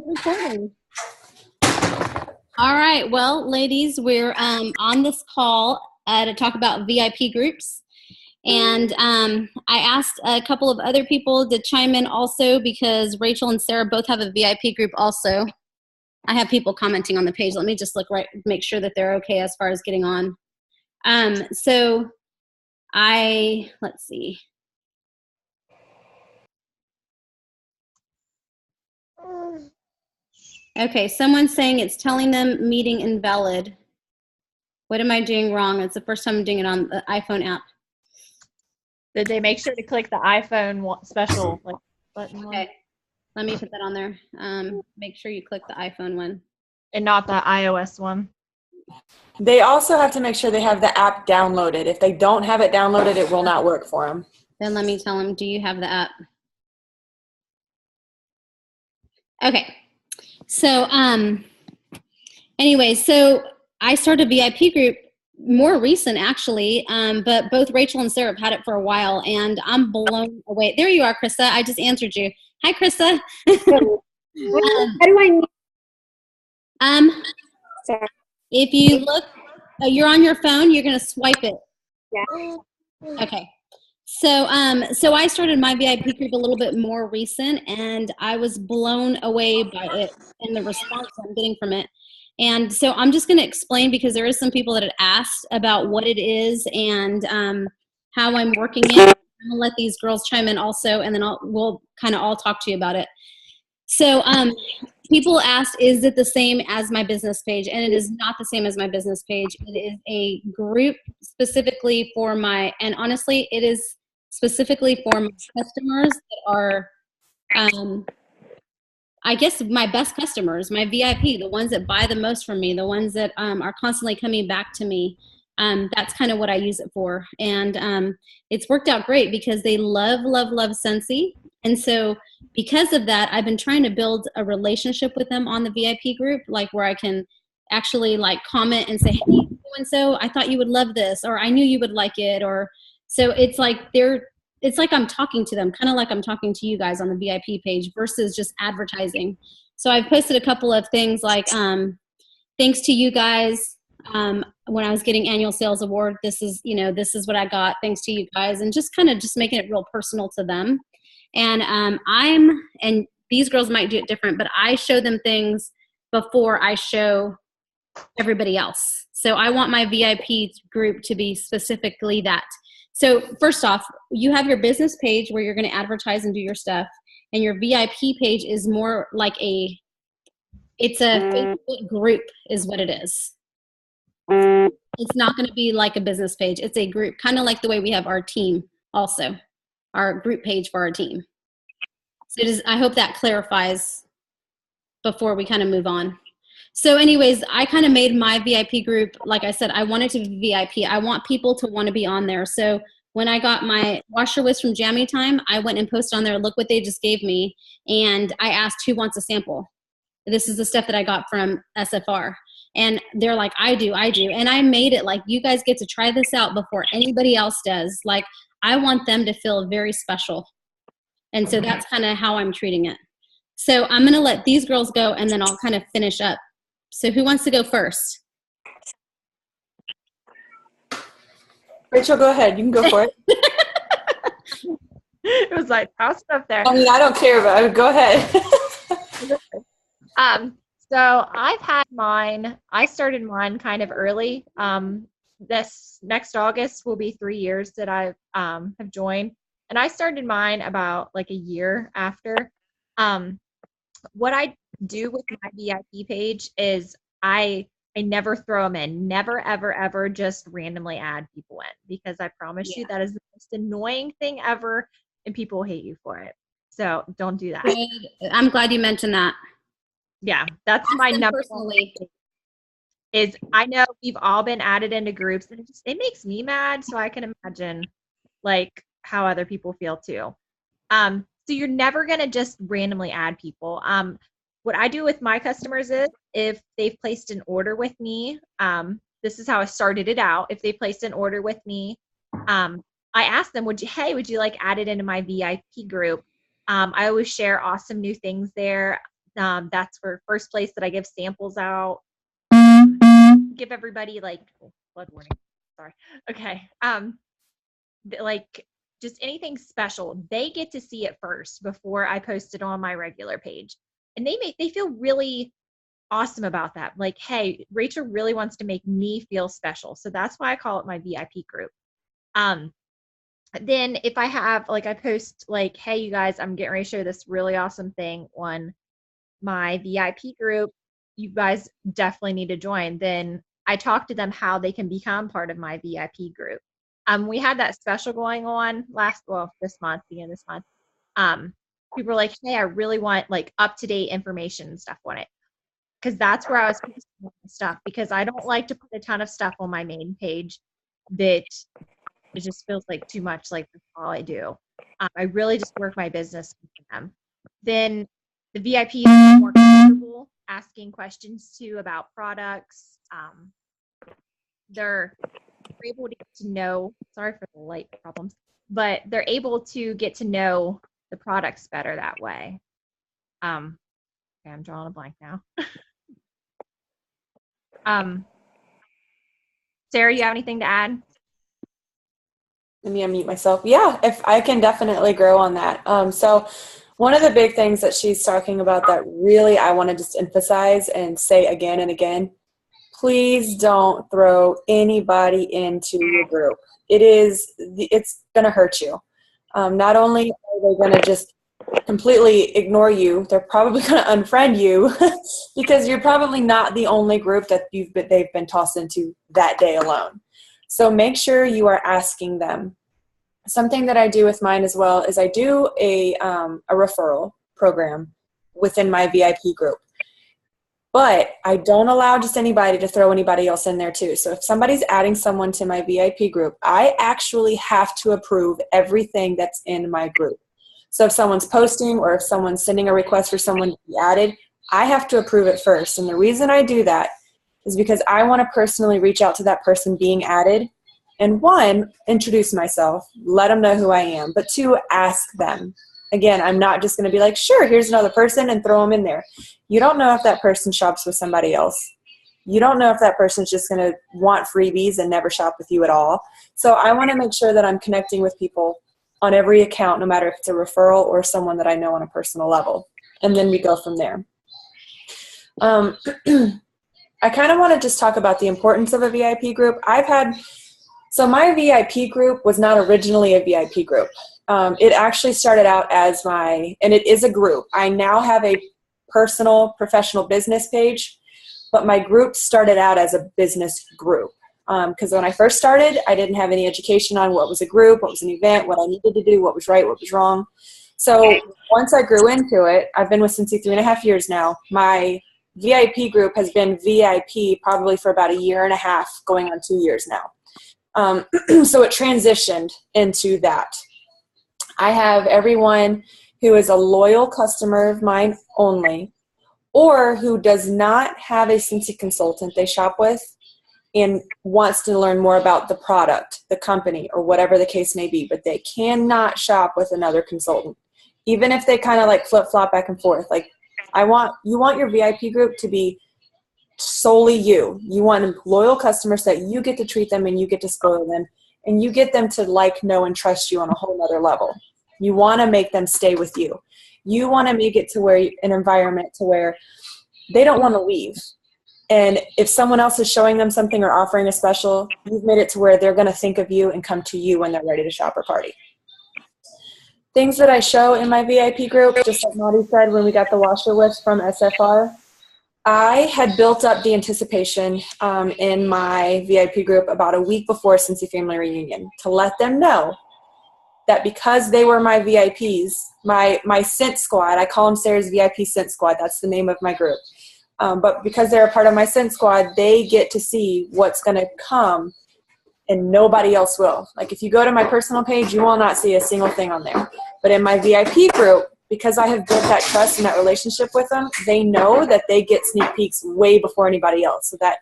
Recording. All right. Well, ladies, we're on this call to talk about VIP groups. And I asked a couple of other people to chime in also because Rachel and Sarah both have a VIP group also. I have people commenting on the page. Let me just make sure that they're okay as far as getting on. Let's see. Okay, someone's saying it's telling them meeting invalid. What am I doing wrong? It's the first time I'm doing it on the iPhone app. Did they make sure to click the iPhone special button? Okay, let me put that on there. Make sure you click the iPhone one. And not the iOS one. They also have to make sure they have the app downloaded. If they don't have it downloaded, it will not work for them. Then let me tell them, do you have the app? Okay. So, anyway, so I started a VIP group more recent actually, but both Rachel and Sarah have had it for a while and I'm blown away. There you are, Krista. I just answered you. Hi, Krista. How do I Sorry. If you look, you're on your phone, you're going to swipe it. Yeah. Okay. So I started my VIP group a little bit more recent, and I was blown away by it and the response I'm getting from it. And so I'm just going to explain because there is some people that had asked about what it is and how I'm working it. I'm going to let these girls chime in also, and then we'll kind of all talk to you about it. So people asked, is it the same as my business page? And it is not the same as my business page. It is a group specifically for and honestly, it is specifically for my customers that are, I guess, my best customers, my VIP, the ones that buy the most from me, the ones that are constantly coming back to me. That's kind of what I use it for. And it's worked out great because they love, love, love Scentsy. And so because of that, I've been trying to build a relationship with them on the VIP group, like where I can actually like comment and say, hey, so-and-so, I thought you would love this, or I knew you would like it. Or so it's like I'm talking to them, kind of like I'm talking to you guys on the VIP page versus just advertising. So I've posted a couple of things like, thanks to you guys. When I was getting annual sales award, this is what I got thanks to you guys, and just kind of just making it real personal to them. And and these girls might do it different, but I show them things before I show everybody else. So I want my VIP group to be specifically that. So first off, you have your business page where you're going to advertise and do your stuff, and your VIP page is more like it's a Facebook group is what it is. It's not going to be like a business page. It's a group, kind of like the way we have our team also, our group page for our team. So I hope that clarifies before we kind of move on. So anyways, I kind of made my VIP group, like I said, I want it to be VIP. I want people to want to be on there. So when I got my washer whisk from Jammy Time, I went and posted on there, look what they just gave me. And I asked who wants a sample. This is the stuff that I got from SFR. And they're like, I do. And I made it like, you guys get to try this out before anybody else does. Like, I want them to feel very special. And so that's kind of how I'm treating it. So I'm going to let these girls go, and then I'll kind of finish up. So who wants to go first? Rachel, go ahead. You can go for it. It was like, toss it up there. I mean, I don't care, but go ahead. So I've had mine, I started mine kind of early. This next August will be 3 years that I have joined. And I started mine about like a year after. What I do with my VIP page is I never throw them in. Never, ever, ever just randomly add people in, because I promise you that is the most annoying thing ever, and people hate you for it. So don't do that. Good. I'm glad you mentioned that. Yeah, that's my number one thing. Is I know we've all been added into groups, and it makes me mad. So I can imagine like how other people feel too. So you're never gonna just randomly add people. What I do with my customers is if they've placed an order with me, this is how I started it out. If they placed an order with me, I asked them, would you like added into my VIP group? I always share awesome new things there. That's for first place that I give samples out. Give everybody like blood warning. Sorry. Okay. Like just anything special. They get to see it first before I post it on my regular page. And they feel really awesome about that. Like, hey, Rachel really wants to make me feel special. So that's why I call it my VIP group. Then if I have like I post like, hey you guys, I'm getting ready to show this really awesome thing on my VIP group. You guys definitely need to join. Then I talk to them how they can become part of my VIP group. We had that special going on this month, beginning of this month. People were like, hey, I really want like up-to-date information and stuff on it. Because that's where I was posting stuff, because I don't like to put a ton of stuff on my main page that it just feels like too much, like that's all I do. I really just work my business with them. Then the VIPs are more comfortable asking questions too about products. They're able to get to know, sorry for the light problems, but they're able to get to know the products better that way. Okay, I'm drawing a blank now. Sarah, you have anything to add? Let me unmute myself. Yeah, if I can definitely grow on that. So one of the big things that she's talking about that really I want to just emphasize and say again and again, please don't throw anybody into your group. It's going to hurt you. Not only are they going to just completely ignore you, they're probably going to unfriend you because you're probably not the only group that they've been tossed into that day alone. So make sure you are asking them. Something that I do with mine as well is I do a referral program within my VIP group. But I don't allow just anybody to throw anybody else in there too. So if somebody's adding someone to my VIP group, I actually have to approve everything that's in my group. So if someone's posting or if someone's sending a request for someone to be added, I have to approve it first. And the reason I do that is because I want to personally reach out to that person being added and one, introduce myself, let them know who I am, but two, ask them. Again, I'm not just going to be like, sure, here's another person and throw them in there. You don't know if that person shops with somebody else. You don't know if that person's just going to want freebies and never shop with you at all. So I want to make sure that I'm connecting with people on every account, no matter if it's a referral or someone that I know on a personal level. And then we go from there. I kind of want to just talk about the importance of a VIP group. So my VIP group was not originally a VIP group. It actually started out as and it is a group. I now have a personal professional business page, but my group started out as a business group. Because when I first started, I didn't have any education on what was a group, what was an event, what I needed to do, what was right, what was wrong. So once I grew into it, I've been with Scentsy 3.5 years now. My VIP group has been VIP probably for about 1.5 years, going on 2 years now. So it transitioned into that. I have everyone who is a loyal customer of mine only, or who does not have a Scentsy consultant they shop with and wants to learn more about the product, the company, or whatever the case may be, but they cannot shop with another consultant. Even if they kind of like flip-flop back and forth. Like, you want your VIP group to be solely you. You want loyal customers that you get to treat them and you get to spoil them and you get them to like, know, and trust you on a whole nother level. You want to make them stay with you. You want to make it to where an environment to where they don't want to leave. And if someone else is showing them something or offering a special, you've made it to where they're going to think of you and come to you when they're ready to shop or party. Things that I show in my VIP group, just like Maudie said when we got the washer list from SFR, I had built up the anticipation in my VIP group about a week before Scentsy Family Reunion to let them know that because they were my VIPs, my Scent Squad, I call them Sarah's VIP Scent Squad, that's the name of my group. But because they're a part of my Scent Squad, they get to see what's going to come and nobody else will. Like if you go to my personal page, you will not see a single thing on there. But in my VIP group, because I have built that trust and that relationship with them, they know that they get sneak peeks way before anybody else so that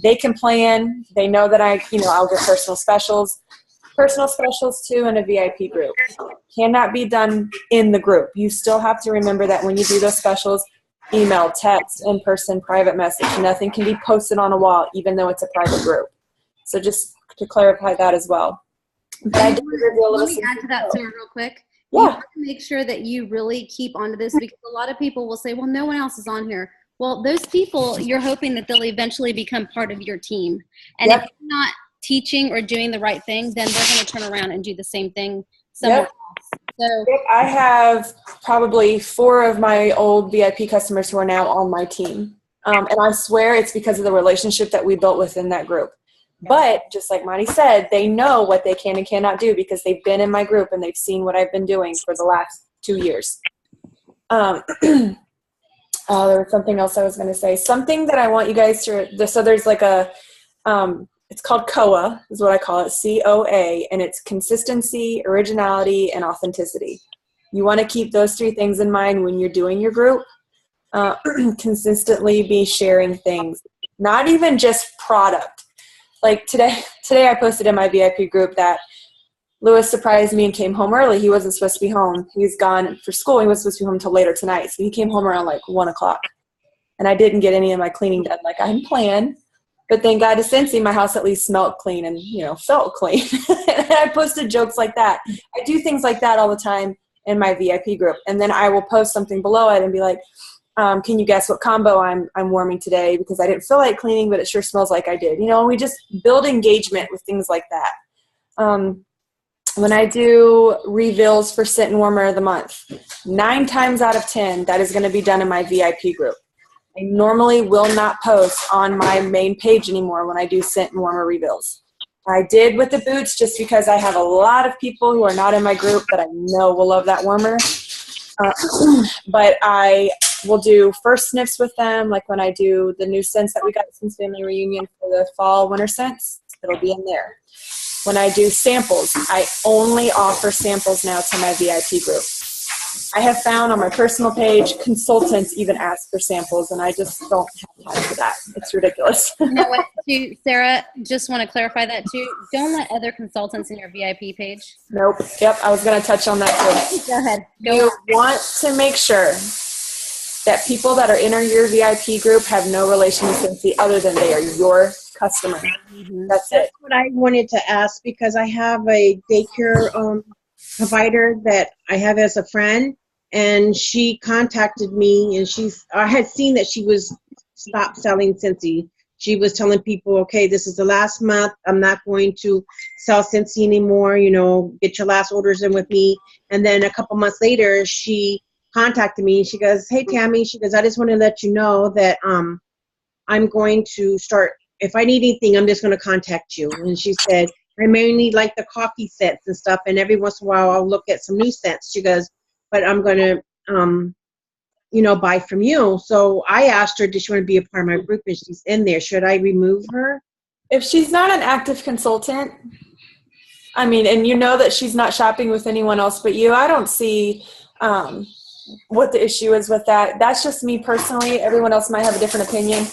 they can plan. They know that I'll get personal specials. personal specials too in a VIP group. Cannot be done in the group. You still have to remember that when you do those specials, email, text, in-person, private message, nothing can be posted on a wall, even though it's a private group. So just to clarify that as well. But I did reveal a Let little me add to that, Sarah, real quick. Yeah. You have to make sure that you really keep onto this, because a lot of people will say, well, no one else is on here. Well, those people, you're hoping that they'll eventually become part of your team. And Yep. if you're not teaching or doing the right thing, then they're going to turn around and do the same thing somewhere Yep. else. So Yep, I have probably 4 of my old VIP customers who are now on my team. And I swear it's because of the relationship that we built within that group. But just like Monty said, they know what they can and cannot do because they've been in my group and they've seen what I've been doing for the last 2 years. There was something else I was going to say. Something that I want you guys to, so there's like a, it's called COA is what I call it, COA, and it's consistency, originality, and authenticity. You want to keep those 3 things in mind when you're doing your group. Consistently be sharing things, not even just product. Like today I posted in my VIP group that Lewis surprised me and came home early. He wasn't supposed to be home. He's gone for school. He wasn't supposed to be home until later tonight. So he came home around like 1 o'clock. And I didn't get any of my cleaning done like I had planned. But thank God to Scentsy, my house at least smelled clean and, felt clean. And I posted jokes like that. I do things like that all the time in my VIP group. And then I will post something below it and be like, can you guess what combo I'm warming today? Because I didn't feel like cleaning, but it sure smells like I did. We just build engagement with things like that. When I do reveals for Scent and Warmer of the Month, 9 times out of 10, that is going to be done in my VIP group. I normally will not post on my main page anymore when I do Scent and Warmer reveals. I did with the boots just because I have a lot of people who are not in my group that I know will love that warmer. But I will do first sniffs with them, like when I do the new scents that we got since Family Reunion for the fall winter scents, it'll be in there. When I do samples, I only offer samples now to my VIP group. I have found on my personal page, consultants even ask for samples, and I just don't have time for that. It's ridiculous. you know what, too, Sarah, just want to clarify that too. Don't let other consultants in your VIP page. Nope. Yep, I was going to touch on that too. Go ahead. You want to make sure that people that are in your VIP group have no relation to Scentsy other than they are your customer. Mm-hmm. That's That's it. what I wanted to ask, because I have a daycare provider that I have as a friend, and she contacted me, and I had seen that she was stopped selling Scentsy. She was telling people, okay, this is the last month. I'm not going to sell Scentsy anymore. Get your last orders in with me. And then a couple months later, she contacted me. She goes, hey, Tammy. She goes, I just want to let you know that I'm going to start. If I need anything, I'm just going to contact you. And she said, I mainly like the coffee scents and stuff, and every once in a while I'll look at some new scents. She goes, but I'm going to, buy from you. So I asked her, does she want to be a part of my group? And she's in there. Should I remove her? If she's not an active consultant, and that she's not shopping with anyone else but you, I don't see what the issue is with that. That's just me personally. Everyone else might have a different opinion.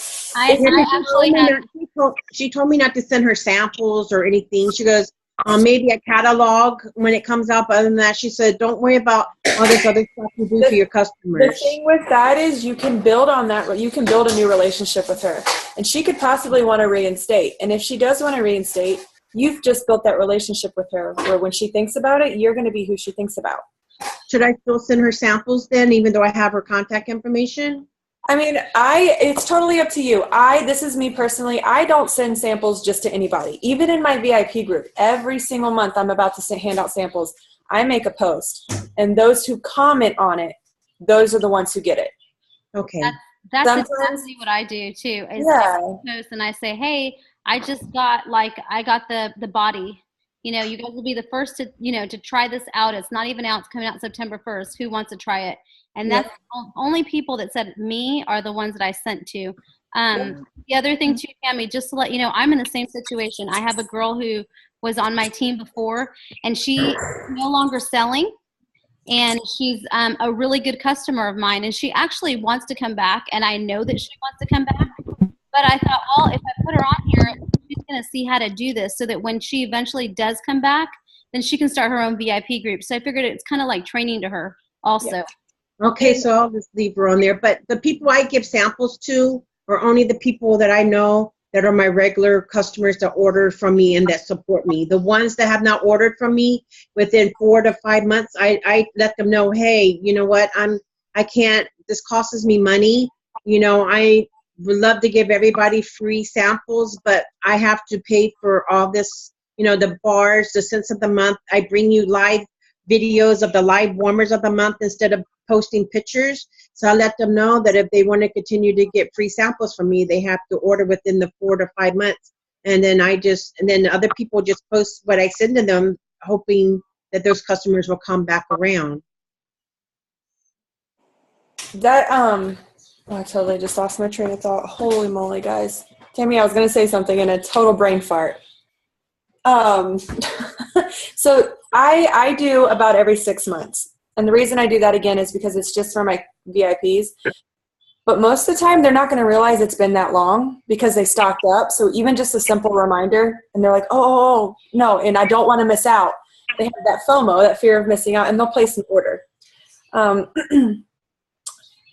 She told me not to send her samples or anything. She goes, maybe a catalog when it comes out. But other than that, she said, don't worry about all this other stuff you do for your customers. The thing with that is you can build on that. You can build a new relationship with her. And she could possibly want to reinstate. And if she does want to reinstate, you've just built that relationship with her where when she thinks about it, you're going to be who she thinks about. Should I still send her samples then, even though I have her contact information? It's totally up to you. This is me personally. I don't send samples just to anybody. Even in my VIP group, every single month I'm about to hand out samples. I make a post, and those who comment on it, those are the ones who get it. Okay. That's exactly what I do too. Is I post and I say, hey, I got the body. You guys will be the first to try this out. It's not even out. It's coming out September 1st. Who wants to try it? And that's only people that said me are the ones that I sent to. The other thing too, Tammy, just to let you know, I'm in the same situation. I have a girl who was on my team before, and she's no longer selling. And she's a really good customer of mine, and she actually wants to come back, and I know that she wants to come back. But I thought, well, if I put her on here, she's going going to see how to do this so that when she eventually does come back, then she can start her own VIP group. So I figured it's kind of like training to her also. Yeah. Okay, so I'll just leave her on there. But the people I give samples to are only the people that I know that are my regular customers that order from me and that support me. The ones that have not ordered from me within 4 to 5 months, I let them know, hey, you know what, I can't, this costs me money. You know, I would love to give everybody free samples, but I have to pay for all this, you know, the bars, the scents of the month. I bring you live videos of the live warmers of the month instead of posting pictures. So I let them know that if they want to continue to get free samples from me, they have to order within the 4 to 5 months. And then then other people just post what I send to them, hoping that those customers will come back around. That oh, I totally just lost my train of thought. Holy moly, guys. Tammy, I was gonna say something in a total brain fart. So I do about every 6 months. And the reason I do that again is because it's just for my VIPs. But most of the time, they're not going to realize it's been that long because they stocked up. So even just a simple reminder, and they're like, oh, no, and I don't want to miss out. They have that FOMO, that fear of missing out, and they'll place an order.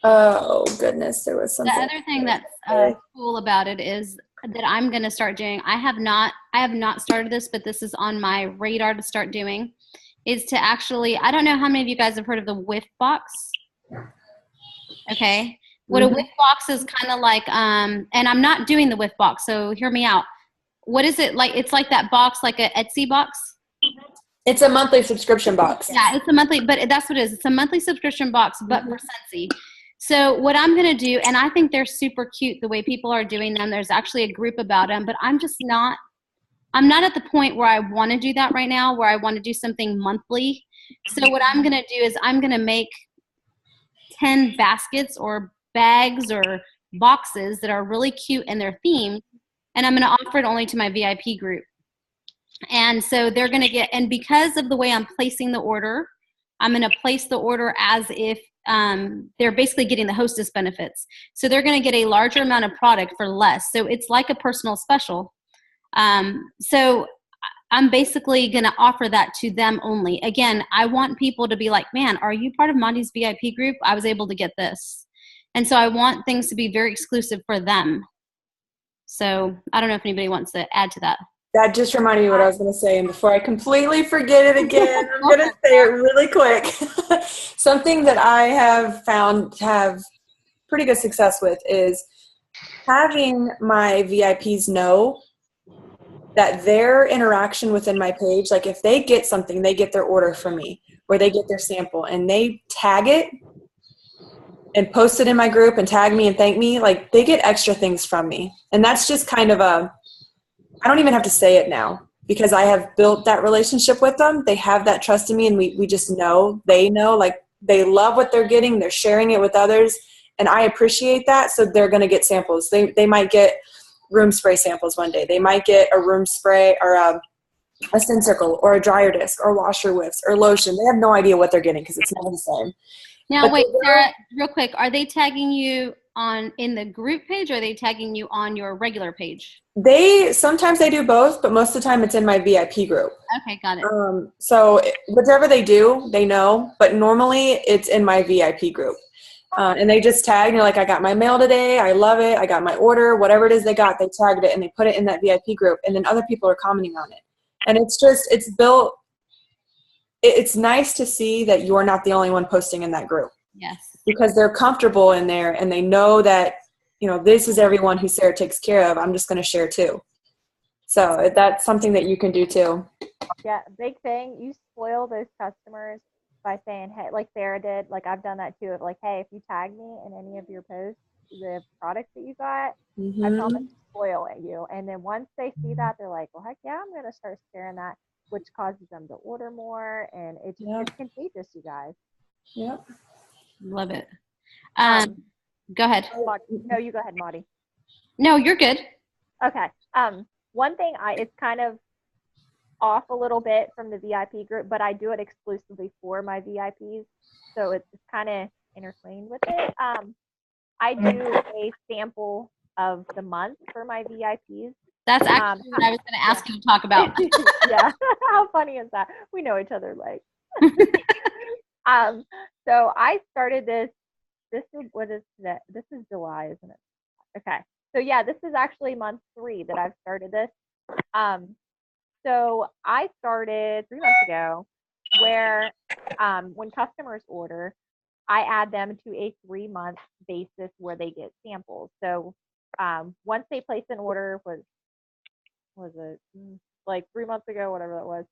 Oh, goodness, there was something. The other thing that's cool about it is that I'm going to start doing, I have not started this, but this is on my radar to start doing, is to actually, I don't know how many of you guys have heard of the whiff box. Okay. What a whiff box is kind of like, and I'm not doing the whiff box, so hear me out. What is it like? It's like that box, like a Etsy box. It's a monthly subscription box. Yeah, it's a monthly, but that's what it is. It's a monthly subscription box, but for Scentsy. So what I'm going to do, and I think they're super cute the way people are doing them. There's actually a group about them, but I'm not at the point where I want to do that right now, where I want to do something monthly. So what I'm going to do is I'm going to make 10 baskets or bags or boxes that are really cute and they're themed, and I'm going to offer it only to my VIP group. And so they're going to get, and because of the way I'm placing the order, I'm going to place the order as if they're basically getting the hostess benefits. So they're going to get a larger amount of product for less. So it's like a personal special. So I'm basically going to offer that to them only. Again, I want people to be like, man, are you part of Monty's VIP group? I was able to get this. And so I want things to be very exclusive for them. So I don't know if anybody wants to add to that. That just reminded me what I was going to say. And before I completely forget it again, I'm going to say it really quick. Something that I have found to have pretty good success with is having my VIPs know that their interaction within my page, like if they get something, they get their order from me or they get their sample and they tag it and post it in my group and tag me and thank me, like they get extra things from me. And that's just kind of I don't even have to say it now because I have built that relationship with them. They have that trust in me and we just know, they know, like they love what they're getting. They're sharing it with others and I appreciate that. So they're going to get samples. They might get room spray samples one day. They might get a room spray or a scent circle or a dryer disc or washer whiffs or lotion. They have no idea what they're getting because it's never the same. Now, But wait, Sarah, real quick. Are they tagging you in the group page or are they tagging you on your regular page? Sometimes they do both, but most of the time it's in my VIP group. Okay, got it. So whatever they do, they know, but normally it's in my VIP group. And they just tag, and you're like, I got my mail today. I love it. I got my order. Whatever it is they got, they tagged it and they put it in that VIP group. And then other people are commenting on it. And it's built. It's nice to see that you're not the only one posting in that group. Yes. Because they're comfortable in there and they know that, this is everyone who Sarah takes care of. I'm just going to share too. So that's something that you can do too. Yeah, big thing. You spoil those customers by saying, hey, like Sarah did, like I've done that too, of like, hey, if you tag me in any of your posts, the products that you got, I promise to spoil at you. And then once they see that, they're like, well, heck yeah, I'm going to start sharing that, which causes them to order more. And it's contagious, you guys. Yep. Love it. Go ahead. No, you go ahead, Maudie. No, you're good. Okay. One thing it's kind of off a little bit from the VIP group, but I do it exclusively for my VIPs, so it's kind of intertwined with it. I do a sample of the month for my VIPs. That's actually what I was going to ask you to talk about. Yeah. How funny is that? We know each other like. So I started this. This is what is that? This is July, isn't it? Okay. So yeah, this is actually month 3 that I've started this. So I started 3 months ago, where when customers order, I add them to a 3-month basis where they get samples. So once they place an order, was it like 3 months ago, whatever it was,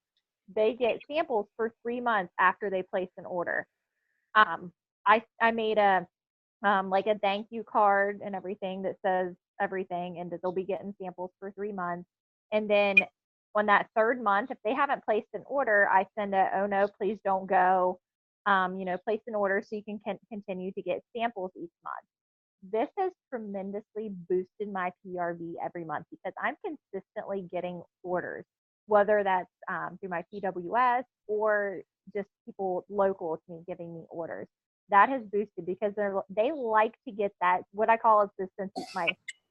they get samples for 3 months after they place an order. I made a like a thank you card and everything that says everything, and that they'll be getting samples for 3 months. And then on that 3rd month, if they haven't placed an order, I send a, oh no, please don't go, place an order so you can continue to get samples each month. This has tremendously boosted my PRV every month because I'm consistently getting orders, whether that's through my PWS or just people local to me giving me orders. That has boosted because they like to get that, what I call it my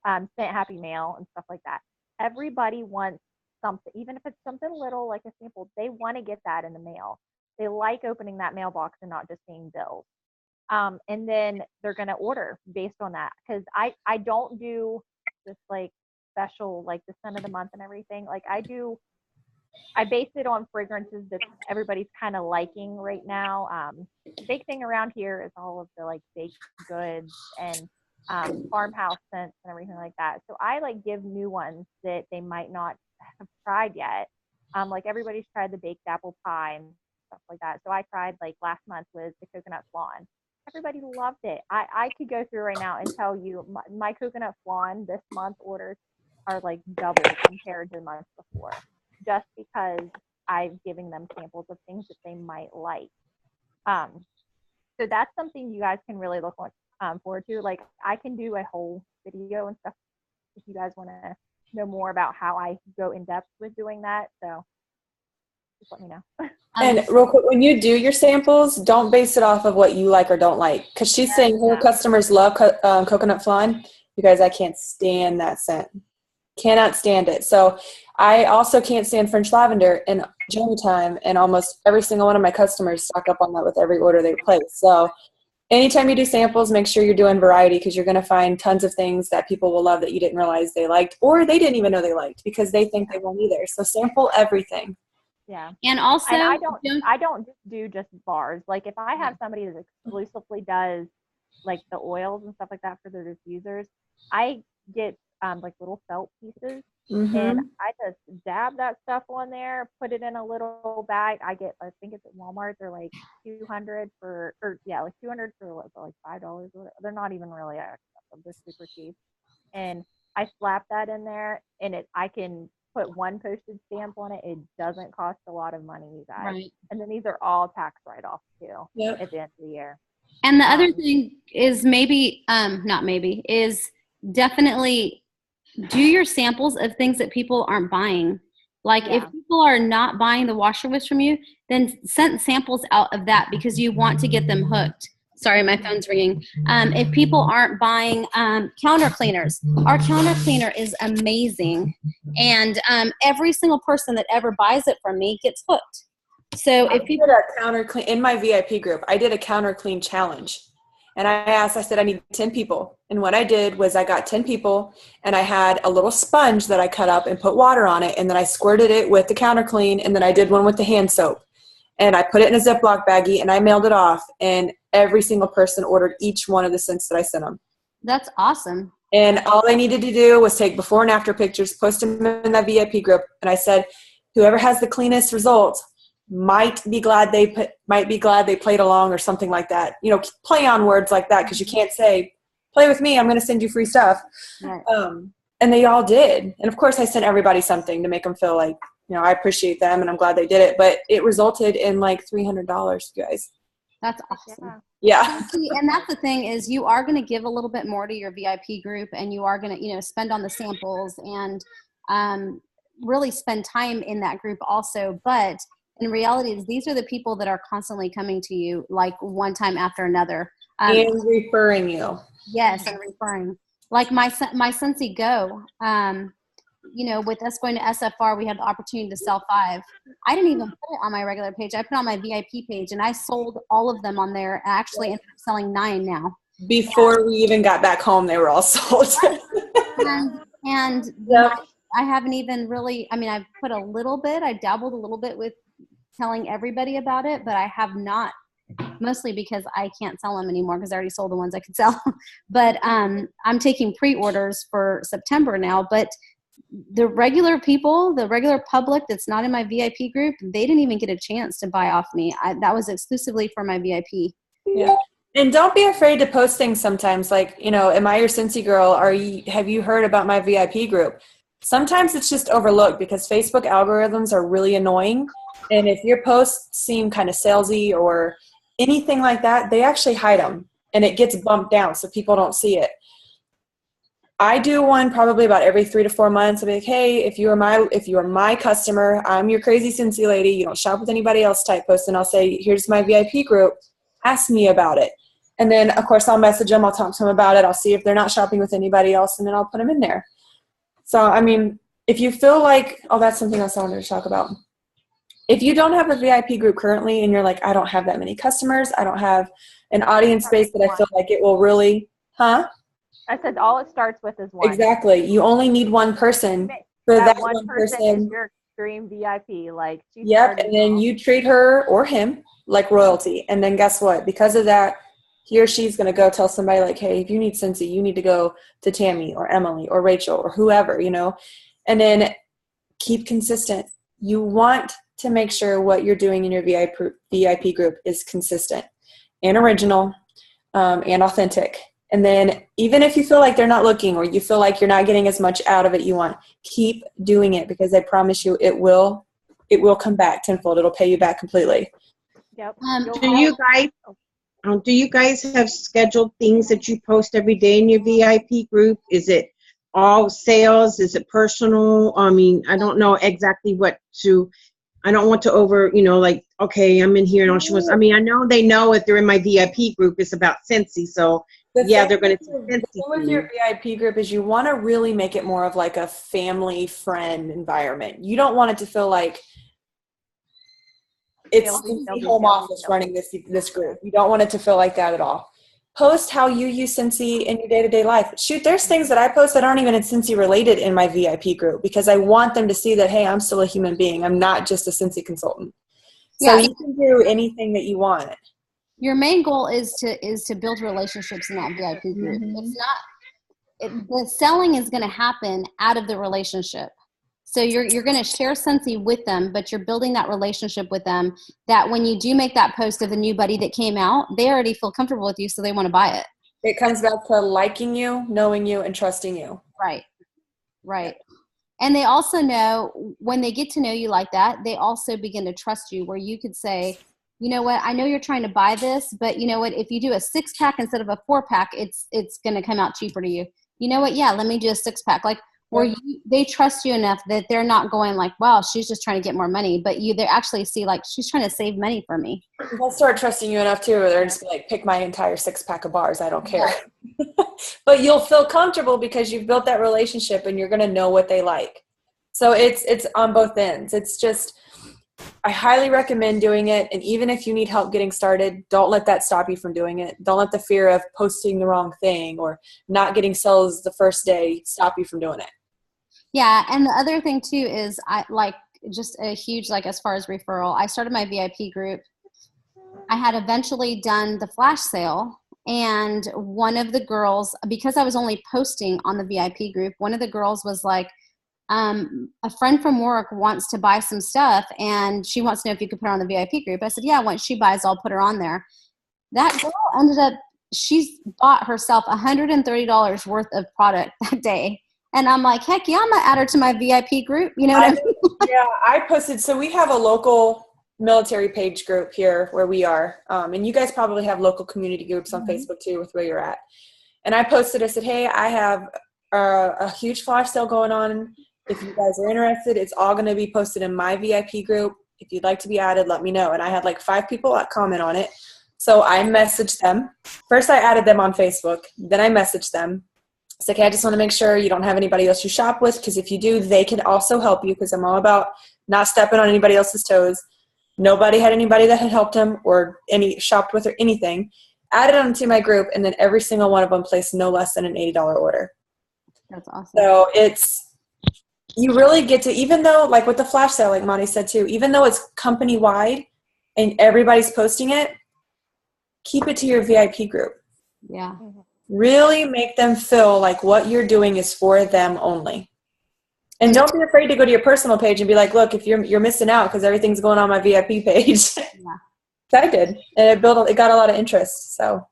Scent Happy Mail and stuff like that. Everybody wants something, even if it's something little like a sample, they want to get that in the mail. They like opening that mailbox and not just seeing bills. And then they're going to order based on that, because I don't do just like special, like the scent of the month and everything. Like I base it on fragrances that everybody's kind of liking right now. The big thing around here is all of the like baked goods and farmhouse scents and everything like that. So I like give new ones that they might not have tried yet. Like everybody's tried the baked apple pie and stuff like that. So I tried like last month with the coconut flan. Everybody loved it. I could go through right now and tell you my coconut flan this month orders are like double compared to the month before, just because I'm giving them samples of things that they might like. So that's something you guys can really look forward to. Like I can do a whole video and stuff if you guys want to know more about how I go in depth with doing that. So just let me know. And real quick, when you do your samples, don't base it off of what you like or don't like. Because she's saying her customers love coconut flan. You guys, I can't stand that scent. Cannot stand it. So I also can't stand French lavender in January time, and almost every single one of my customers stock up on that with every order they place. So anytime you do samples, make sure you're doing variety, because you're going to find tons of things that people will love that you didn't realize they liked, or they didn't even know they liked because they think they won't either. So sample everything. Yeah. And also, and I don't do just bars. Like if I have somebody that exclusively does like the oils and stuff like that for their diffusers, I get like little felt pieces, and I just dab that stuff on there, put it in a little bag. I think it's at Walmart. They're like 200 for, or yeah, like 200 for like $5 or whatever. They're not even really expensive. They're super cheap. And I slap that in there, and I can put one postage stamp on it. It doesn't cost a lot of money, you guys. right. And then these are all tax write-offs too at the end of the year. And the other thing is is definitely do your samples of things that people aren't buying. Like if people are not buying the washer whisk from you, then send samples out of that, because you want to get them hooked. Sorry, my phone's ringing. If people aren't buying counter cleaners, our counter cleaner is amazing. And every single person that ever buys it from me gets hooked. So if people did a counter clean in my VIP group, I did a counter clean challenge. And I said, I need 10 people. And what I did was I got 10 people, and I had a little sponge that I cut up and put water on it. And then I squirted it with the counter clean. And then I did one with the hand soap. And I put it in a Ziploc baggie, and I mailed it off. And every single person ordered each one of the scents that I sent them. That's awesome. And all they needed to do was take before and after pictures, post them in that VIP group. And I said, whoever has the cleanest results might be glad they played along, or something like that. You know, play on words like that, because you can't say, play with me, I'm going to send you free stuff. Right. And they all did. And of course I sent everybody something to make them feel like, you know, I appreciate them and I'm glad they did it. But it resulted in like $300, you guys. That's awesome. Yeah. And that's the thing, is you are going to give a little bit more to your VIP group, and you are going to, spend on the samples and really spend time in that group also. But in reality, these are the people that are constantly coming to you, like one time after another. And referring you. Yes, and referring. Like my Scentsy Go, with us going to SFR, we had the opportunity to sell 5. I didn't even put it on my regular page. I put it on my VIP page, and I sold all of them on there. I actually ended up selling 9 now. Before we even got back home, they were all sold. and Yep. I haven't even really, I've put a little bit, I dabbled a little bit with telling everybody about it, but I have not, mostly because I can't sell them anymore because I already sold the ones I could sell. But I'm taking pre-orders for September now, but the regular people, the regular public that's not in my VIP group, they didn't even get a chance to buy off me. That was exclusively for my VIP. Yeah. And don't be afraid to post things sometimes. Like, am I your Scentsy girl? Have you heard about my VIP group? Sometimes it's just overlooked because Facebook algorithms are really annoying. And if your posts seem kind of salesy or anything like that, they actually hide them and it gets bumped down so people don't see it. I do one probably about every 3 to 4 months. I'll be like, hey, if you are my customer, I'm your crazy Scentsy lady, you don't shop with anybody else type post, and I'll say, here's my VIP group, ask me about it. And then of course I'll message them, I'll talk to them about it, I'll see if they're not shopping with anybody else, and then I'll put them in there. So if you feel like, that's something else I wanted to talk about. If you don't have a VIP group currently and you're like, I don't have that many customers, I don't have an audience base that I feel like it will really, I said all it starts with is one. Exactly. You only need one person. For that one person is your extreme VIP. Yep. And then you treat her or him like royalty. And then guess what? Because of that, he or she's going to go tell somebody like, hey, if you need Scentsy, you need to go to Tammy or Emily or Rachel or whoever, and then keep consistent. You want to make sure what you're doing in your VIP group is consistent and original and authentic. And then even if you feel like they're not looking or you feel like you're not getting as much out of it you want, keep doing it because I promise you it will come back tenfold. It'll pay you back completely. Yep. Do you guys have scheduled things that you post every day in your VIP group? Is it all sales? Is it personal? I don't know exactly I don't want to okay, I'm in here and all she wants. I know they know if they're in my VIP group, it's about Scentsy. So they're going to see Scentsy. The thing with your VIP group is you want to really make it more of like a family friend environment. You don't want it to feel like it's the home office running this group. You don't want it to feel like that at all. Post how you use Scentsy in your day-to-day life. Shoot, there's things that I post that aren't even Scentsy related in my VIP group because I want them to see that, hey, I'm still a human being. I'm not just a Scentsy consultant. So you can do anything that you want. Your main goal is to build relationships in that VIP group. It's not, the selling is going to happen out of the relationship. So you're going to share Scentsy with them, but you're building that relationship with them that when you do make that post of the new buddy that came out, they already feel comfortable with you, so they want to buy it. It comes back to liking you, knowing you, and trusting you. Right. And they also know, when they get to know you like that, they also begin to trust you, where you could say, you know what, I know you're trying to buy this, but you know what, if you do a 6-pack instead of a 4-pack, it's going to come out cheaper to you. You know what, yeah, let me do a 6-pack. Where they trust you enough that they're not going like, wow, she's just trying to get more money, but they actually see she's trying to save money for me. They'll start trusting you enough too, or they're just like, pick my entire 6-pack of bars, I don't care. But you'll feel comfortable because you've built that relationship and you're going to know what they like. So it's on both ends. It's just, I highly recommend doing it. And even if you need help getting started, don't let that stop you from doing it. Don't let the fear of posting the wrong thing or not getting sales the first day stop you from doing it. Yeah. And the other thing too is just a huge, as far as referral, I started my VIP group. I had eventually done the flash sale, and one of the girls, because I was only posting on the VIP group, one of the girls was like, a friend from work wants to buy some stuff and she wants to know if you could put her on the VIP group. I said, yeah, once she buys, I'll put her on there. That girl ended up, she bought herself $130 worth of product that day. And I'm like, heck yeah, I'm going to add her to my VIP group. You know what I mean? Yeah, I posted. So we have a local military page group here where we are. And you guys probably have local community groups on Facebook too with where you're at. And I posted, I said, hey, I have a huge flash sale going on. If you guys are interested, it's all going to be posted in my VIP group. If you'd like to be added, let me know. And I had 5 people comment on it. So I messaged them. First, I added them on Facebook. Then I messaged them. It's like, hey, I just want to make sure you don't have anybody else you shop with, because if you do, they can also help you, because I'm all about not stepping on anybody else's toes. Nobody had anybody that had helped him or any shopped with or anything. Added them to my group, and then every single one of them placed no less than an $80 order. That's awesome. So you really get to, even though, like with the flash sale, like Monty said too, even though it's company wide and everybody's posting it, keep it to your VIP group. Yeah. Really make them feel like what you're doing is for them only. And don't be afraid to go to your personal page and be like, look, if you're missing out because everything's going on my VIP page. Yeah. I did. And it got a lot of interest. So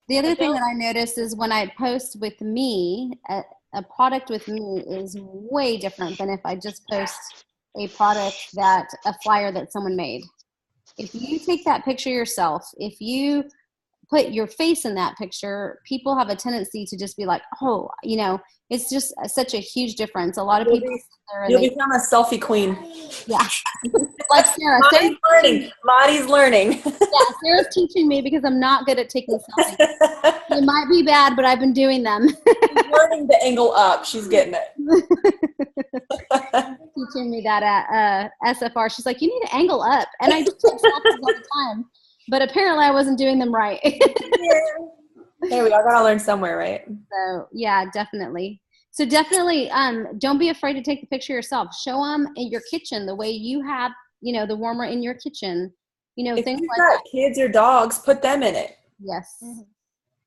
the other thing that I noticed is when I post with me, a product with me is way different than if I just post a flyer that someone made. If you take that picture yourself, if you put your face in that picture, people have a tendency to just be like, oh, it's just such a huge difference. A lot of people you'll become a selfie queen. Yeah. Like Sarah. Maddie's learning. Yeah, Sarah's teaching me because I'm not good at taking selfies. They might be bad, but I've been doing them. She's learning to angle up. She's getting it. Teaching me that at SFR. She's like, you need to angle up. And I just take selfies all the time. But apparently I wasn't doing them right. There we go. I gotta learn somewhere, right? So yeah, definitely. So definitely, don't be afraid to take the picture yourself. Show them in your kitchen the way you have, the warmer in your kitchen. If things you've like got that. kids or dogs, put them in it. Yes. Mm-hmm.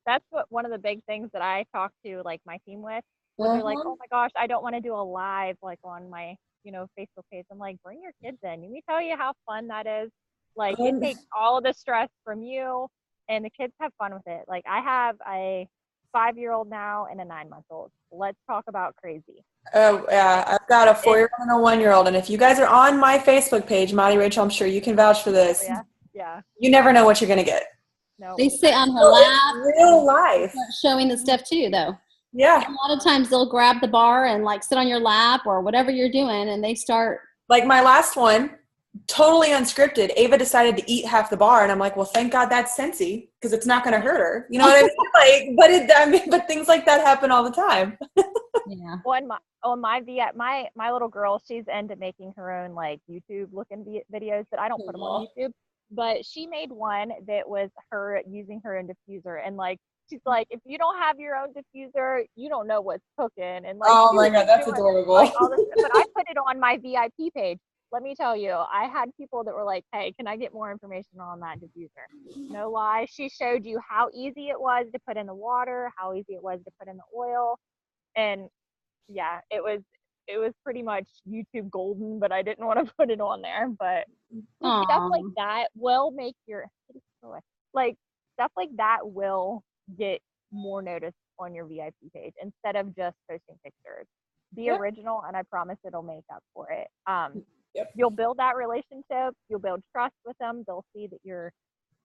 That's one of the big things that I talk to like my team with. They're like, oh my gosh, I don't want to do a live like on my Facebook page. I'm like, bring your kids in. Let me tell you how fun that is. Like it takes all of the stress from you, and the kids have fun with it. Like I have a 5-year-old now and a 9-month-old. Let's talk about crazy. Oh yeah, I've got a 4-year-old and a 1-year-old, and if you guys are on my Facebook page, Monty Rachel, I'm sure you can vouch for this. Oh, yeah. You never know what you're gonna get. No. They sit on her lap. Real life. Showing the stuff too, though. Yeah. A lot of times they'll grab the bar and like sit on your lap or whatever you're doing, and they start. Like my last one, totally unscripted. Ava decided to eat half the bar, and I'm like, well, thank God that's Scentsy, because it's not going to hurt her. You know what I mean? But things like that happen all the time. Yeah. Well, my little girl, she's into making her own like YouTube looking videos, but I don't put them on YouTube. But she made one that was her using her own diffuser, and like she's like, if you don't have your own diffuser, you don't know what's cooking. And like, oh my God, that's adorable. Like, all this, but I put it on my VIP page. Let me tell you, I had people that were like, hey, can I get more information on that diffuser? No lie. She showed you how easy it was to put in the water, how easy it was to put in the oil. And yeah, it was pretty much YouTube golden, but I didn't want to put it on there. But stuff like that will make stuff like that will get more notice on your VIP page instead of just posting pictures. Be original, and I promise it'll make up for it. You'll build that relationship. You'll build trust with them. They'll see that you're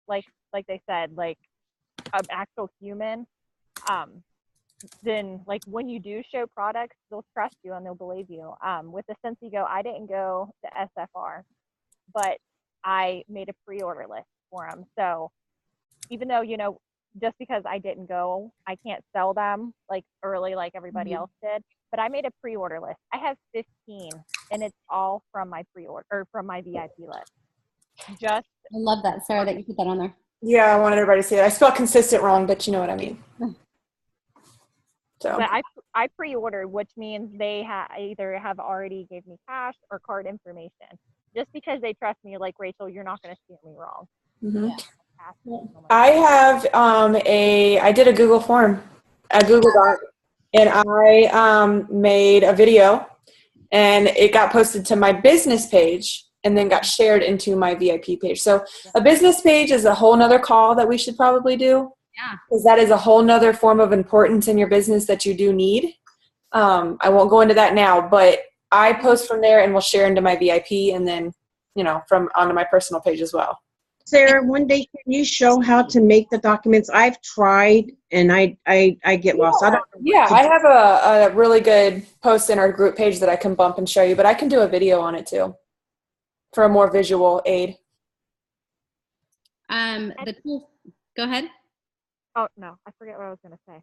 like they said, like an actual human. Then like when you do show products, they'll trust you and they'll believe you. With the Scentsy Go, I didn't go to SFR, but I made a pre-order list for them. So even though, just because I didn't go, I can't sell them like early like everybody else did. But I made a pre-order list. I have 15, and it's all from my pre-order or from my VIP list. I love that, Sarah, that you put that on there. Yeah, I wanted everybody to see it. I spelled consistent wrong, but you know what I mean. So. But I pre-ordered, which means they either have already gave me cash or card information. Just because they trust me, like Rachel, you're not going to steer me wrong. Mm-hmm. Yeah. I have I did a Google form, a Google Doc. And I made a video, and it got posted to my business page and then got shared into my VIP page. So a business page is a whole nother call that we should probably do. Yeah. Because that is a whole nother form of importance in your business that you do need. I won't go into that now, but I post from there and we'll share into my VIP and then, from onto my personal page as well. Sarah, one day can you show how to make the documents? I've tried and I get lost. I have a really good post in our group page that I can bump and show you, but I can do a video on it too for a more visual aid. Go ahead. Oh, no, I forget what I was going to say.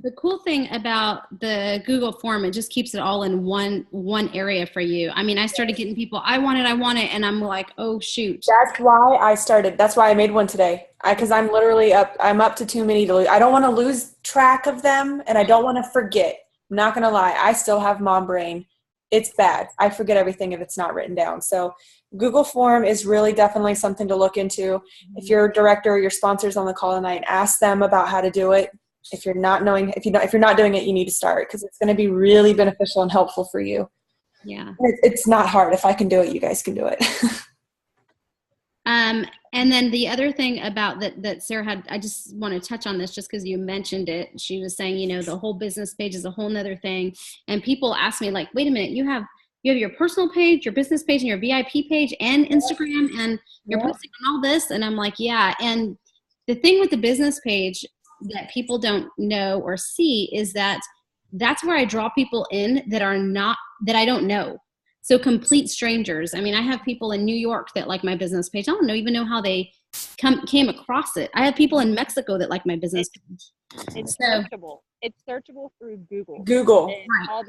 The cool thing about the Google form, it just keeps it all in one area for you. I mean, I started getting people, I want it, and I'm like, oh shoot. That's why I started. That's why I made one today. Because I'm literally I'm up to too many to lose. I don't want to lose track of them, and I don't want to forget. I'm not going to lie. I still have mom brain. It's bad. I forget everything if it's not written down. So Google form is really definitely something to look into. If your director or your sponsors on the call tonight, ask them about how to do it. If you're not doing it, you need to start, because it's going to be really beneficial and helpful for you. Yeah. It's not hard. If I can do it, you guys can do it. And then the other thing about that Sarah had, I just want to touch on this just because you mentioned it. She was saying, you know, the whole business page is a whole nother thing. And people ask me like, wait a minute, you have your personal page, your business page, and your VIP page, and Instagram, and you're posting on all this. And I'm like, yeah. And the thing with the business page that people don't know or see is that that's where I draw people in that I don't know. So complete strangers. I mean, I have people in New York that like my business page. I don't even know how they came across it. I have people in Mexico that like my business page. It's searchable. It's searchable through Google. Right.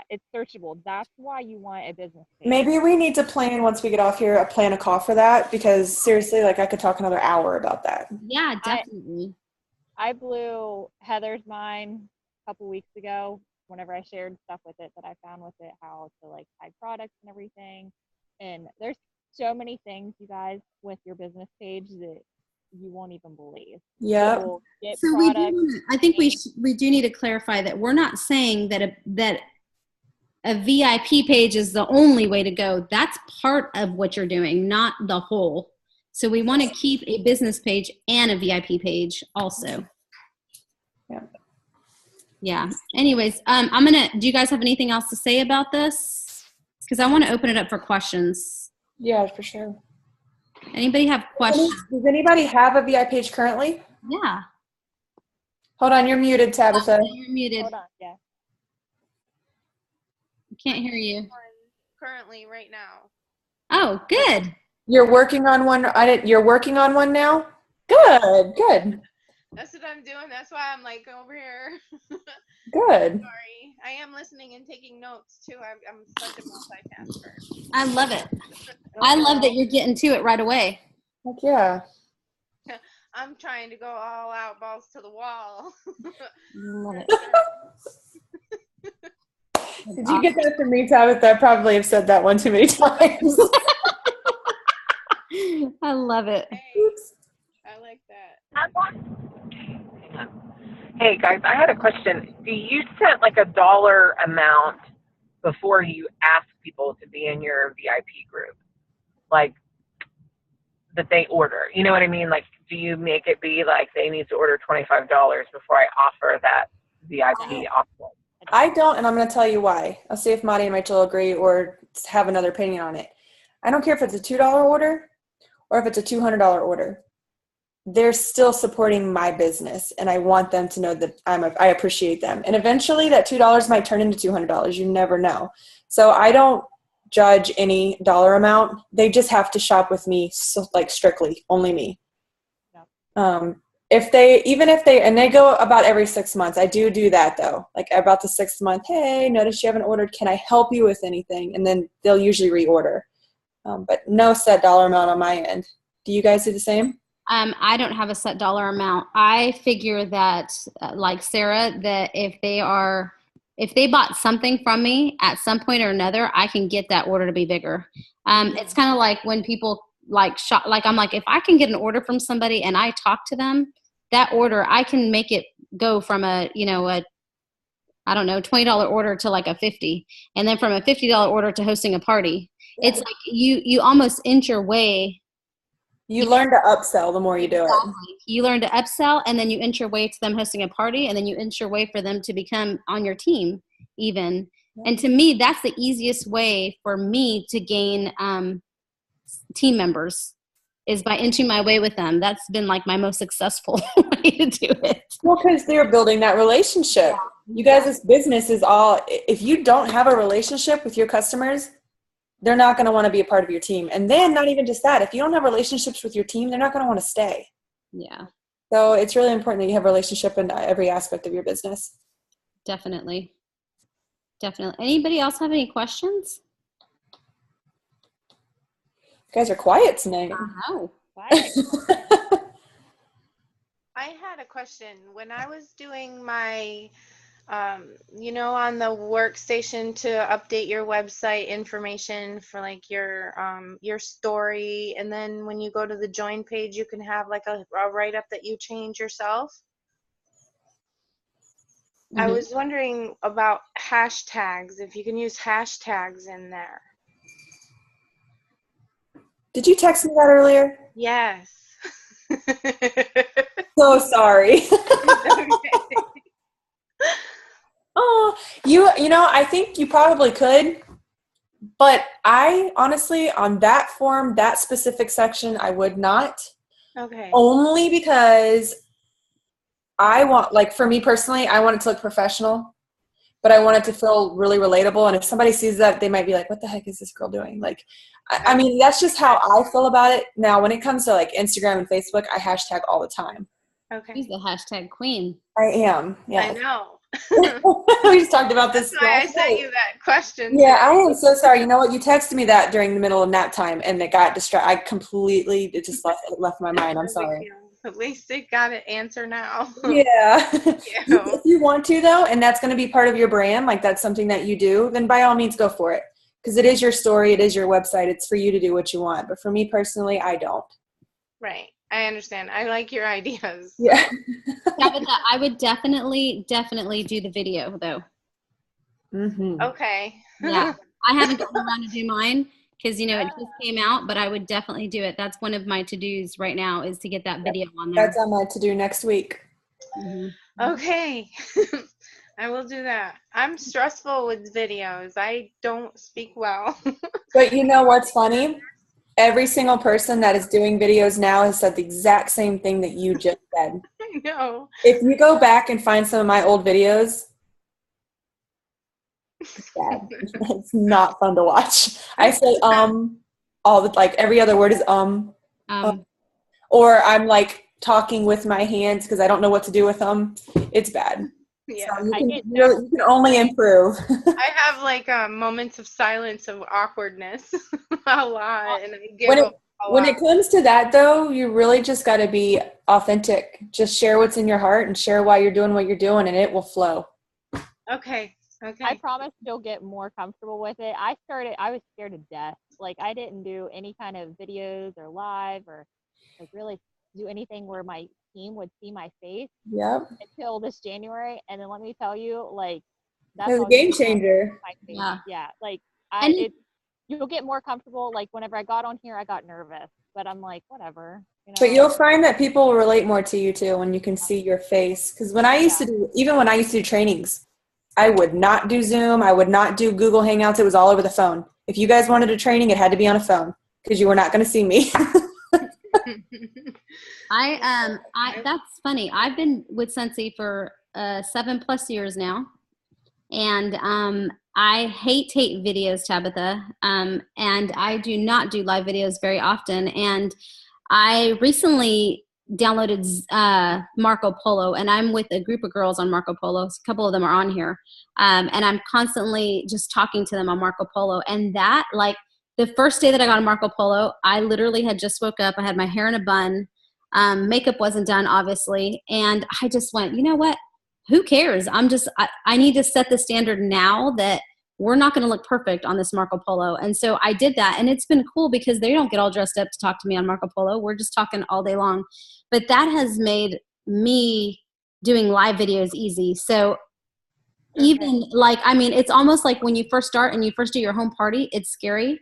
It's searchable. That's why you want a business page. Maybe we need to plan, once we get off here, plan a call for that, because seriously, like I could talk another hour about that. Yeah, definitely. I blew Heather's mind a couple weeks ago whenever I shared stuff with it that I found with it, how to like tag products and everything. And there's so many things, you guys, with your business page that you won't even believe. Yeah. So I think we do need to clarify that we're not saying that a VIP page is the only way to go. That's part of what you're doing, not the whole. So we want to keep a business page and a VIP page also. Yeah. Yeah. Anyways, do you guys have anything else to say about this? Because I want to open it up for questions. Yeah, for sure. Anybody have questions? Does anybody have a VIP page currently? Yeah. Hold on, you're muted, Tabitha. You're muted. Hold on, yeah. I can't hear you. Currently, right now. Oh, good. You're working on one. You're working on one now? Good. That's what I'm doing. That's why I'm like over here. Good. Sorry. I am listening and taking notes too. I'm such a multitasker. I love it. I love that you're getting to it right away. Heck yeah. I'm trying to go all out, balls to the wall. Love it. Did you get that from me, Tabitha? I probably have said that one too many times. I love it. Hey, I like that. Hey guys, I had a question. Do you set like a dollar amount before you ask people to be in your VIP group? Like that they order, you know what I mean? Like, do you make it be like they need to order $25 before I offer that VIP option? I don't, and I'm going to tell you why. I'll see if Maddie and Rachel agree or have another opinion on it. I don't care if it's a $2 order or if it's a $200 order. They're still supporting my business, and I want them to know that I appreciate them. And eventually that $2 might turn into $200. You never know. So I don't judge any dollar amount. They just have to shop with me, so, like strictly, only me. Yeah. If they go about every 6 months, I do that though. Like about the 6th month, hey, notice you haven't ordered. Can I help you with anything? And then they'll usually reorder. But no set dollar amount on my end. Do you guys do the same? I don't have a set dollar amount. I figure that, like Sarah, that if they bought something from me at some point or another, I can get that order to be bigger. It's kind of like when people like shop, like I'm like, if I can get an order from somebody and I talk to them, that order, I can make it go from a $20 order to like a $50, and then from a $50 order to hosting a party. Yeah. It's like you almost inch your way. You learn to upsell the more you do it. You learn to upsell, and then you inch your way to them hosting a party, and then you inch your way for them to become on your team even. Yeah. And to me, that's the easiest way for me to gain team members, is by inching my way with them. That's been like my most successful way to do it. Well, because they're building that relationship. Yeah. You guys' business is all, if you don't have a relationship with your customers, they're not going to want to be a part of your team. And then not even just that, if you don't have relationships with your team, they're not going to want to stay. Yeah. So it's really important that you have a relationship in every aspect of your business. Definitely. Anybody else have any questions? You guys are quiet tonight. No. Quiet. I had a question. When I was doing my, on the workstation to update your website information for like your story, and then when you go to the join page, you can have like a write-up that you change yourself. I was wondering about hashtags, if you can use hashtags in there. Did you text me that earlier? Yes. So sorry. Oh, I think you probably could, but I honestly, on that form, that specific section, I would not. Okay. Only because I want, like, for me personally, I want it to look professional, but I want it to feel really relatable. And if somebody sees that, they might be like, what the heck is this girl doing? Like, I mean, that's just how I feel about it. Now, when it comes to like Instagram and Facebook, I hashtag all the time. Okay. She's the hashtag queen. I am. Yeah. I know. We just talked about this. That's why I sent you that question. Yeah, I am so sorry. You know what? You texted me that during the middle of nap time, and it got distracted. It just left my mind. I'm sorry. At least they got an answer now. Yeah. Yeah. If you want to, though, and that's going to be part of your brand, like that's something that you do, then by all means go for it. Because it is your story. It is your website. It's for you to do what you want. But for me personally, I don't. Right. I understand. I like your ideas. Yeah. I would definitely do the video, though. Mm-hmm. Okay. Yeah. I haven't gotten around to do mine because, it just came out, but I would definitely do it. That's one of my to-dos right now is to get that video on there. That's on my to-do next week. Mm-hmm. Okay. I will do that. I'm stressful with videos. I don't speak well. But you know what's funny? Every single person that is doing videos now has said the exact same thing that you just said. I know. If you go back and find some of my old videos, it's bad. It's not fun to watch. I say every other word is or I'm like talking with my hands because I don't know what to do with them. It's bad. Yeah. So you can only improve. I have like moments of silence of awkwardness a lot, and I When giggle When it comes to that, though, you really just got to be authentic. Just share what's in your heart and share why you're doing what you're doing, and it will flow. Okay. I promise you'll get more comfortable with it. I was scared to death. Like, I didn't do any kind of videos or live or like really do anything where my team would see my face. Yep. Until this January. And then let me tell you, like, that's It was a game changer. Yeah. Like, you'll get more comfortable. Like, whenever I got on here, I got nervous, but I'm like, whatever. But you'll find that people will relate more to you too when you can see your face. Because when I used to do trainings, I would not do Zoom. I would not do Google Hangouts. It was all over the phone. If you guys wanted a training, it had to be on a phone because you were not going to see me. That's funny. I've been with Scentsy for 7+ years now, and I hate videos, Tabitha, and I do not do live videos very often. And I recently downloaded Marco Polo, and I'm with a group of girls on Marco Polo. A couple of them are on here, and I'm constantly just talking to them on Marco Polo. And that, like, the first day that I got on Marco Polo, I literally had just woke up. I had my hair in a bun. Makeup wasn't done, obviously. And I just went, you know what? Who cares? I need to set the standard now that we're not going to look perfect on this Marco Polo. And so I did that. And it's been cool because they don't get all dressed up to talk to me on Marco Polo. We're just talking all day long. But that has made me doing live videos easy. So even it's almost like when you first start and you first do your home party, it's scary.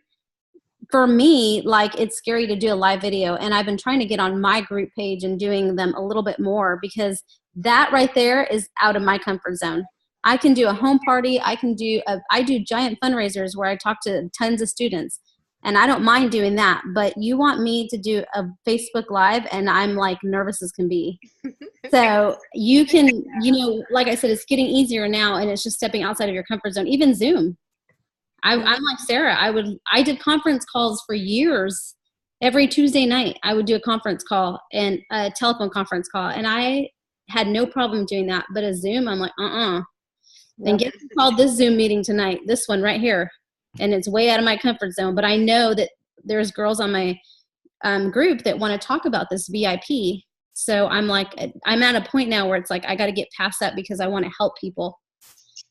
For me, like, it's scary to do a live video, and I've been trying to get on my group page and doing them a little bit more because that right there is out of my comfort zone. I can do a home party. I do giant fundraisers where I talk to tons of students, and I don't mind doing that. But you want me to do a Facebook Live, and I'm like nervous as can be. So you can, like I said, it's getting easier now, and it's just stepping outside of your comfort zone. Even Zoom. I'm like Sarah. I did conference calls for years every Tuesday night I would do a conference call and a telephone conference call. And I had no problem doing that. But a Zoom, I'm like, And guess who called this Zoom meeting tonight? This one right here. And it's way out of my comfort zone. But I know that there's girls on my group that want to talk about this VIP. So I'm like, I'm at a point now where it's like, I got to get past that because I want to help people.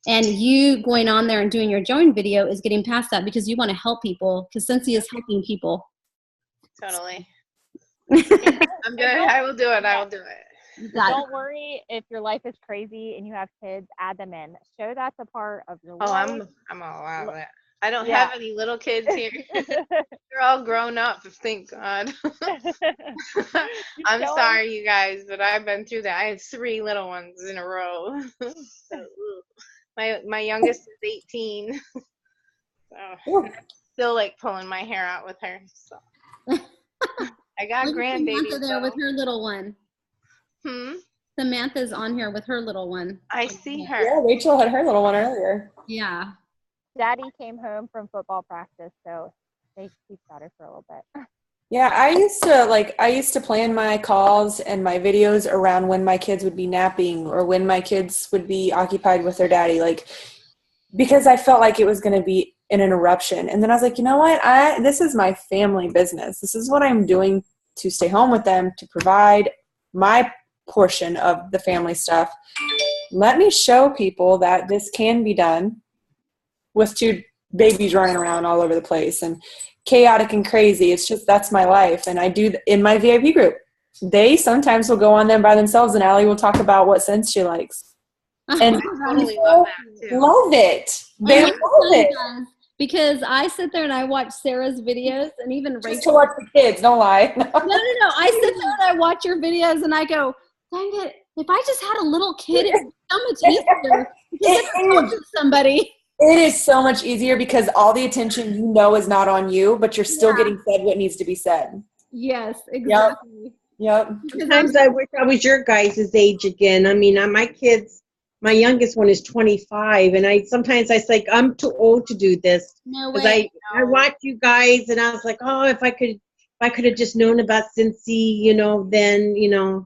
And you going on there and doing your join video is getting past that because you want to help people, because Scentsy is helping people. Totally. I will do it. I will do it. Don't worry if your life is crazy and you have kids, add them in. Show that's a part of your life. I'm all out of it. I don't have any little kids here. They're all grown up, thank God. I'm sorry, you guys, but I've been through that. I have 3 little ones in a row. My youngest is 18. So still like pulling my hair out with her. So I got grandbabies. Samantha there with her little one. Samantha's on here with her little one. I see her. Yeah, Rachel had her little one earlier. Yeah. Daddy came home from football practice, so they got her for a little bit. Yeah, I used to plan my calls and my videos around when my kids would be napping or when my kids would be occupied with their daddy, like, because I felt like it was going to be an interruption. And then I was like, you know what? This is my family business. This is what I'm doing to stay home with them, to provide my portion of the family stuff. Let me show people that this can be done with 2 babies running around all over the place and chaotic and crazy. It's just, that's my life. And I do in my VIP group. They sometimes will go on them by themselves, and Allie will talk about what scents she likes. And I totally love that too. Love it. They love it. Because I sit there and I watch Sarah's videos, and even Rachel. Just to watch the kids, don't lie. No. I sit there and I watch your videos and I go, dang it, if I just had a little kid, it would be so much easier. Because I talk to somebody. It is so much easier because all the attention is not on you, but you're still getting said what needs to be said. Yes, exactly. Yep. Sometimes I wish I was your guys' age again. I mean, my kids, my youngest one is 25, and sometimes I say I'm too old to do this. No way. I watch you guys, and I was like, oh, if I could have just known about Scentsy, then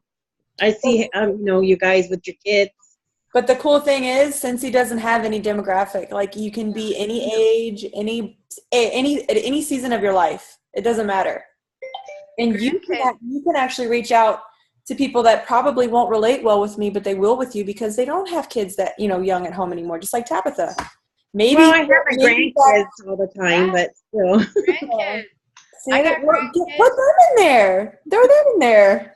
I see you guys with your kids. But the cool thing is, Scentsy doesn't have any demographic. Like, you can be any age, at any season of your life. It doesn't matter. And you can actually reach out to people that probably won't relate well with me, but they will with you because they don't have kids that, young at home anymore, just like Tabitha. Maybe. Well, I have my grandkids all the time, but still. Grandkids. Put them in there. Throw them in there.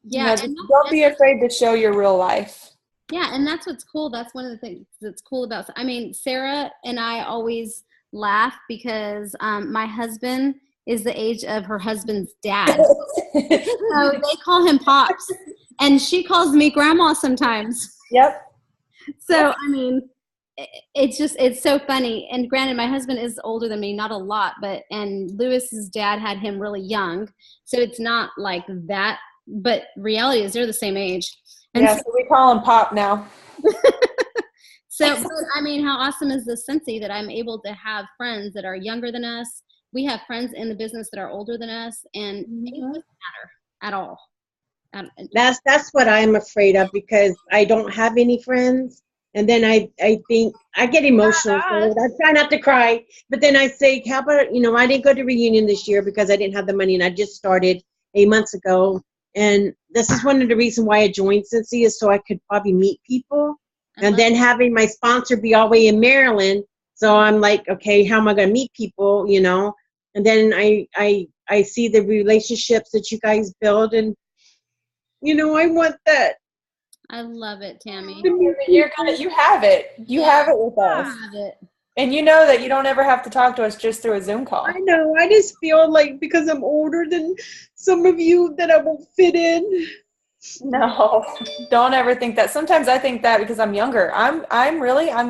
Yeah. Don't be afraid to show your real life. Yeah, and that's what's cool. That's one of the things that's cool about. I mean, Sarah and I always laugh because my husband is the age of her husband's dad, so they call him Pops, and she calls me Grandma sometimes. Yep. So I mean, it's so funny. And granted, my husband is older than me, not a lot, and Lewis's dad had him really young, so it's not like that. But reality is they're the same age. And so we call him Pop now. So, I mean, how awesome is this Scentsy that I'm able to have friends that are younger than us. We have friends in the business that are older than us, and it doesn't matter at all. That's what I'm afraid of, because I don't have any friends. And then I think I get emotional. So I try not to cry. But then I say, how about, I didn't go to reunion this year because I didn't have the money, and I just started 8 months ago. And this is one of the reasons why I joined Scentsy, is so I could probably meet people. And then having my sponsor be all the way in Maryland. So I'm like, okay, how am I going to meet people, And then I see the relationships that you guys build, and, I want that. I love it, Tammy. You have it. You have it with us. I have it. And you know that you don't ever have to talk to us just through a Zoom call. I know. I just feel like because I'm older than some of you that I won't fit in. No, don't ever think that. Sometimes I think that because I'm younger. I'm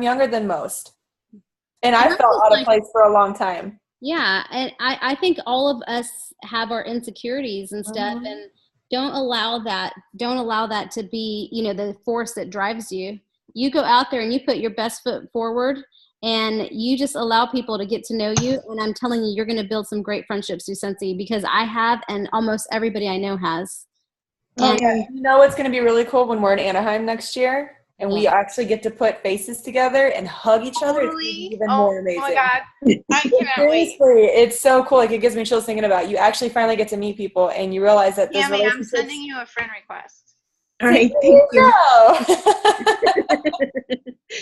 younger than most. And I felt out of place for a long time. Yeah. And I think all of us have our insecurities and stuff. And don't allow that to be, the force that drives you. You go out there and you put your best foot forward, and you just allow people to get to know you. And I'm telling you, you're going to build some great friendships through Scentsy, because I have, and almost everybody I know has. Oh, yeah. You know what's going to be really cool when we're in Anaheim next year and we actually get to put faces together and hug each other? It's gonna be even more amazing. Oh my God. I cannot wait. Seriously, it's so cool. Like, it gives me chills thinking about it. You actually finally get to meet people and you realize that those Yami, I'm relationships. sending you a friend request. All right, thank you.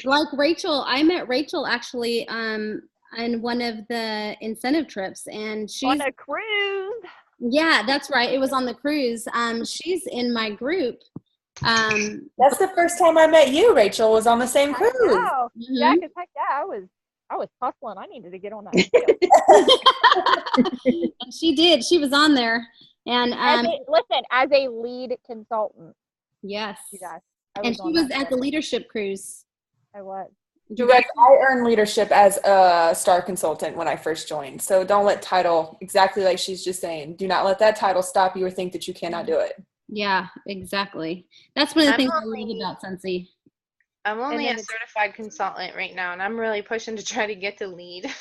Like Rachel, I met Rachel actually on one of the incentive trips, and she's On a cruise. Yeah, that's right. It was on the cruise. She's in my group. That's the first time I met you, Rachel, was on the same cruise. Wow. Mhm. Yeah, because heck yeah, I was hustling. I needed to get on that. And she did. She was on there. And listen, as a lead consultant, yes. you guys. And she was at the leadership cruise. I was. You guys, I earned leadership as a star consultant when I first joined. So don't let title, exactly like she's just saying, do not let that title stop you or think that you cannot do it. Yeah, exactly. That's one of the things I love about Scentsy. I'm only a certified consultant right now, and I'm really pushing to try to get to lead.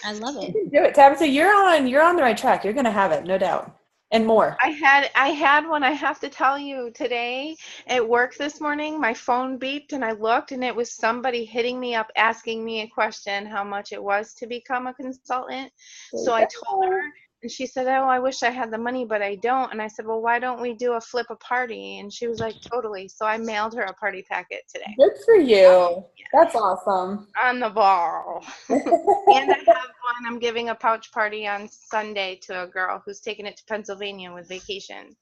I love it. Do it, Tabitha. You're on the right track. You're gonna have it, no doubt, and more. I had one. I have to tell you, today at work this morning, my phone beeped, and I looked, and it was somebody hitting me up, asking me a question, how much it was to become a consultant. So I told her. And she said, oh, I wish I had the money, but I don't. And I said, well, why don't we do a flip a party? And she was like, totally. So I mailed her a party packet today. Good for you. That's awesome. On the ball. And I have one. I'm giving a pouch party on Sunday to a girl who's taking it to Pennsylvania with vacation.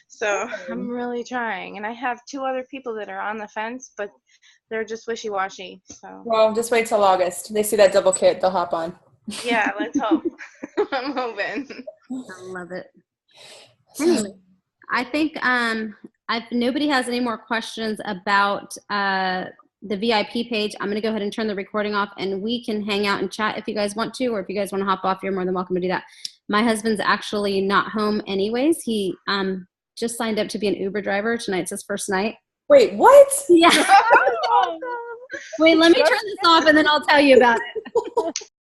So I'm really trying. And I have 2 other people that are on the fence, but they're just wishy-washy. So. Well, just wait till August. They see that double kit, they'll hop on. Yeah, let's hope. I'm hoping. I love it. Anyway, I think if nobody has any more questions about the VIP page, I'm going to go ahead and turn the recording off, and we can hang out and chat if you guys want to, or if you guys want to hop off, you're more than welcome to do that. My husband's actually not home anyways. He just signed up to be an Uber driver. Tonight's his first night. Wait, what? Yeah. Wait, let me turn this off and then I'll tell you about it.